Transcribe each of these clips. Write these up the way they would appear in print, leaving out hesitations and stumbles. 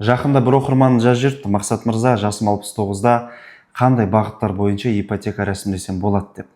Жақында бір оқырман жазып жіберіпті, Мақсат мырза, жасым 69-да қандай бағыттар бойынша ипотека рәсімдесем болады деп.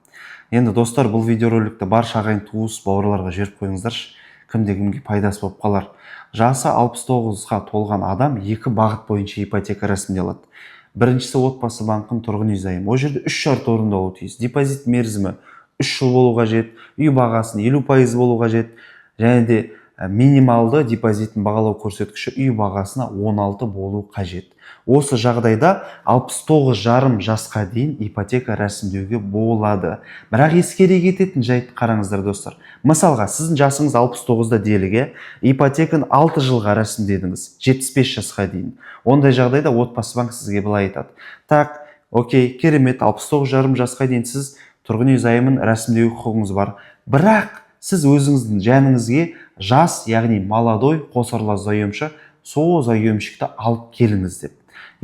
Енді достар, бұл видеороликті барша ағайын туыс бауырларға жіберіп қойыңыздаршы, кімде-кімге пайдасы болып қалар. Жасы 69-ға толған адам екі бағыт бойынша ипотека рәсімдей алады. Біріншісі отбасы банкін тұрғын үй займ. Ол жерде 3 шарт орындалуы тиіс. Депозит мерзімі 3 жыл болу қажет, үй бағасын 50% болу қажет, және де минималды депозитін бағалау көрсеткіші үй бағасына 16 болу қажет. Осы жағдайда 69,5 жасқа дейін ипотека рәсімдеуге болады. Бірақ ескере кететін жайт қараңыздар достар. Мысалға, сіздің жасыңыз 69-да деліге, ипотеканы 6 жылға рәсімдедіңіз, 75 жасқа дейін. Ондай жағдайда отбасы банк сізге былай айтады: так, окей, керемет, 69,5 жасқа дейін сіз тұрғын үй займын рәсімдеуге құқығыңыз бар. Бірақ сіз өзіңіздің жаныңызге жас, яғни молодой қосарлас заемшы, сол заемщикті алып келіңіз деп.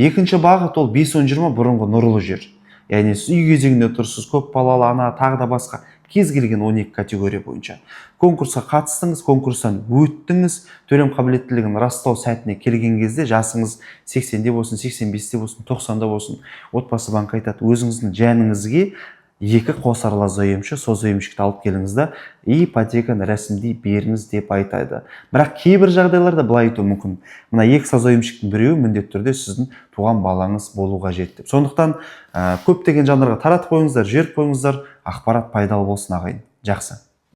Екінші бағыт ол 5-10-20 бұрынғы нұрлы жер. Яғни сіз үй кезегінде тұрсыз, көп балалы ана, тағы да басқа кез келген 12 категория бойынша конкурсқа қатыстыңыз, конкурстан өттіңіз, төлем қабілеттілігін растау сәтіне келген кезде жасыңыз 80-де болсын, 85-де болсын, 90-да болсын, отбасы банк айтады: өзіңіздің жаныңызге екі қосарлас заемшы, сол заемщикті алып келіңіз да ипотеканы рәсімдей беріңіз деп айтады. Бірақ кейбір жағдайларда былай айтуы мүмкін: мына екі заемщиктің біреуі міндетті түрде сіздің туған балаңыз болу қажет деп. Сондықтан көптеген жандарға таратып қойыңыздар, жіберіп қойыңыздар, ақпарат пайдалы болсын ағайын. Жақсы.